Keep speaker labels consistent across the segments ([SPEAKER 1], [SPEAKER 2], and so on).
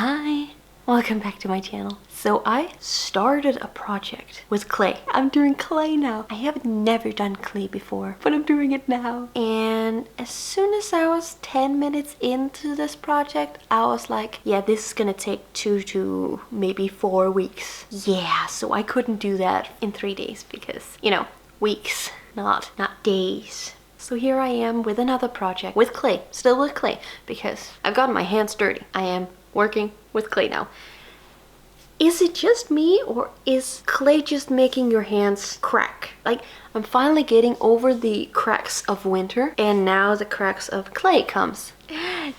[SPEAKER 1] Hi, welcome back to my channel. So I started a project with clay. I'm doing clay now. I have never done clay before, but I'm doing it now. And as soon as I was 10 minutes into this project, I was like, yeah, this is gonna take 2 to maybe 4 weeks. Yeah, so I couldn't do that in 3 days because, you know, weeks, not days. So here I am with another project with clay, still with clay, because I've gotten my hands dirty. I am working with clay now. Is it just me, or is clay just making your hands crack? Like, I'm finally getting over the cracks of winter, and now the cracks of clay comes.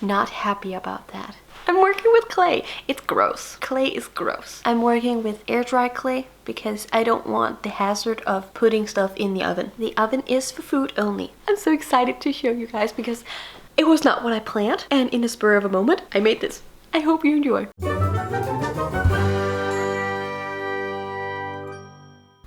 [SPEAKER 1] Not happy about that. I'm working with clay. It's gross. Clay is gross. I'm working with air dry clay because I don't want the hazard of putting stuff in the oven. The oven is for food only. I'm so excited to show you guys because it was not what I planned, and in a spur of a moment, I made this. I hope you enjoy.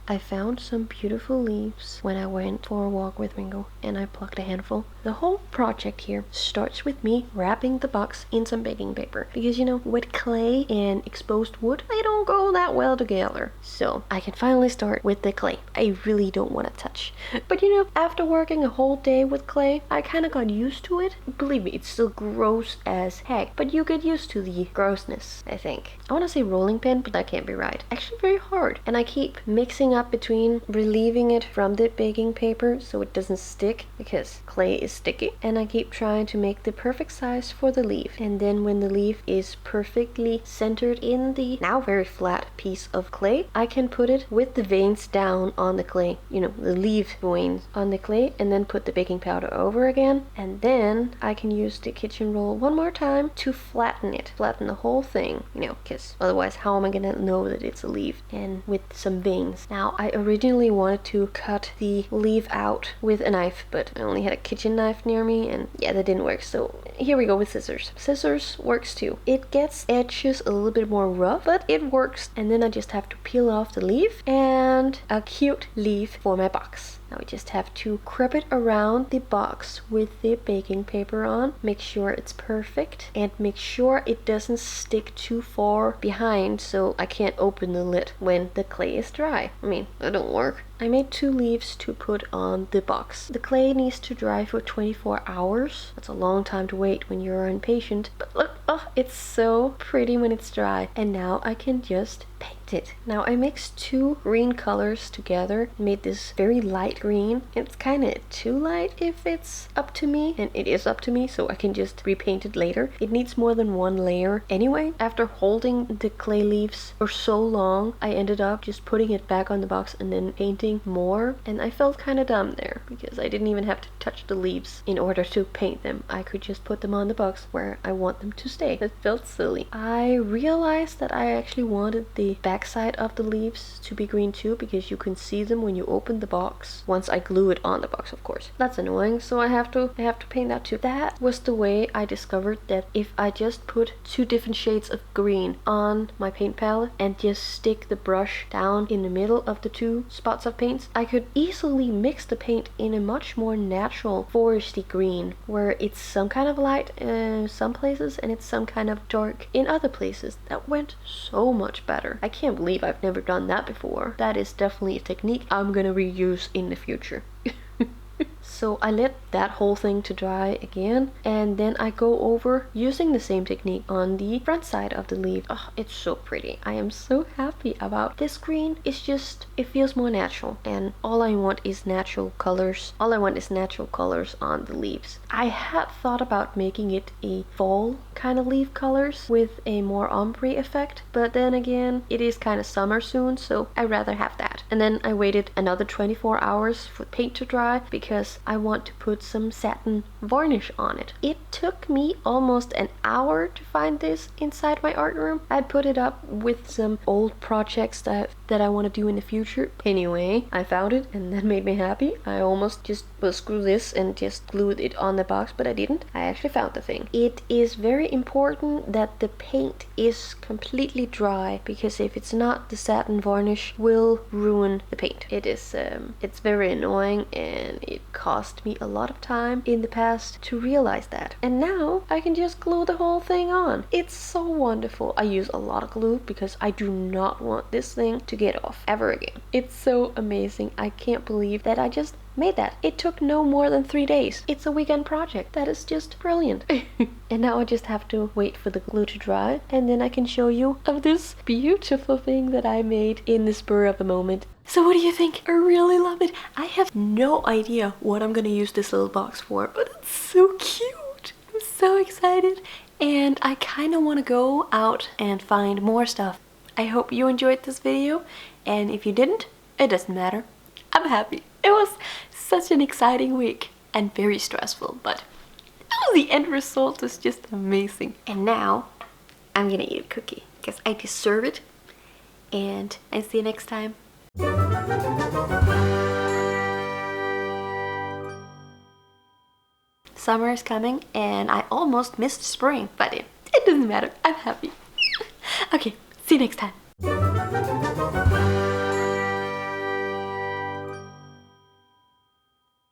[SPEAKER 1] I found some beautiful leaves when I went for a walk with Ringo, and I plucked a handful. The whole project here starts with me wrapping the box in some baking paper because, you know, with clay and exposed wood, they don't go that well together. So I can finally start with the clay. I really don't want to touch. But you know, after working a whole day with clay, I kind of got used to it. Believe me, it's still gross as heck, but you get used to the grossness, I think. I want to say rolling pin, but that can't be right. Actually very hard. And I keep mixing up between relieving it from the baking paper so it doesn't stick, because clay is sticky, and I keep trying to make the perfect size for the leaf. And then when the leaf is perfectly centered in the now very flat piece of clay, I can put it with the veins down on the clay, you know, the leaf veins on the clay, and then put the baking powder over again. And then I can use the kitchen roll one more time to flatten it, flatten the whole thing, you know, because otherwise how am I gonna know that it's a leaf? And with some veins. Now I originally wanted to cut the leaf out with a knife, but I only had a kitchen knife near me, and yeah, that didn't work. So here we go with scissors. Scissors works too. It gets edges a little bit more rough, but it works. And then I just have to peel off the leaf, and a cute leaf for my box. Now we just have to crop it around the box with the baking paper on. Make sure it's perfect, and make sure it doesn't stick too far behind so I can't open the lid when the clay is dry. I mean, that don't work. I made 2 leaves to put on the box. The clay needs to dry for 24 hours. That's a long time to wait when you're impatient. But look, oh, it's so pretty when it's dry. And now I can just paint it. Now I mixed 2 green colors together, made this very light green. It's kind of too light if it's up to me, and it is up to me, so I can just repaint it later. It needs more than 1 layer anyway. After holding the clay leaves for so long, I ended up just putting it back on the box and then painting more, and I felt kind of dumb there because I didn't even have to touch the leaves in order to paint them. I could just put them on the box where I want them to stay. It felt silly. I realized that I actually wanted the backside of the leaves to be green too, because you can see them when you open the box once I glue it on the box, of course. That's annoying, so I have to paint that too. That was the way I discovered that if I just put 2 different shades of green on my paint palette and just stick the brush down in the middle of the 2 spots of paints, I could easily mix the paint in a much more natural foresty green, where it's some kind of light in some places and it's some kind of dark in other places. That went so much better. I can't believe I've never done that before. That is definitely a technique I'm gonna reuse in the future. So I let that whole thing to dry again, and then I go over using the same technique on the front side of the leaf. Oh, it's so pretty. I am so happy about this green. It's just, it feels more natural, and all I want is natural colors. All I want is natural colors on the leaves. I had thought about making it a fall kind of leaf colors with a more ombre effect, but then again, it is kind of summer soon, so I'd rather have that. And then I waited another 24 hours for paint to dry because I want to put some satin varnish on it. It took me almost an hour to find this inside my art room. I'd put it up with some old projects that I want to do in the future. Anyway, I found it, and that made me happy. I almost just screw this and just glued it on the box, but I didn't. I actually found the thing. It is very important that the paint is completely dry, because if it's not, the satin varnish will ruin the paint. It is it's very annoying, and it costs cost me a lot of time in the past to realize that. And now I can just glue the whole thing on. It's so wonderful. I use a lot of glue because I do not want this thing to get off ever again. It's so amazing. I can't believe that I just made that. It took no more than 3 days. It's a weekend project. That is just brilliant. And now I just have to wait for the glue to dry, and then I can show you of this beautiful thing that I made in the spur of the moment. So what do you think? I really love it. I have no idea what I'm gonna use this little box for, but it's so cute. I'm so excited. And I kind of want to go out and find more stuff. I hope you enjoyed this video, and if you didn't, it doesn't matter. I'm happy. It was such an exciting week and very stressful, but the end result was just amazing. And now I'm gonna eat a cookie because I deserve it. And I'll see you next time. Summer is coming and I almost missed spring, but it doesn't matter. I'm happy. Okay, see you next time.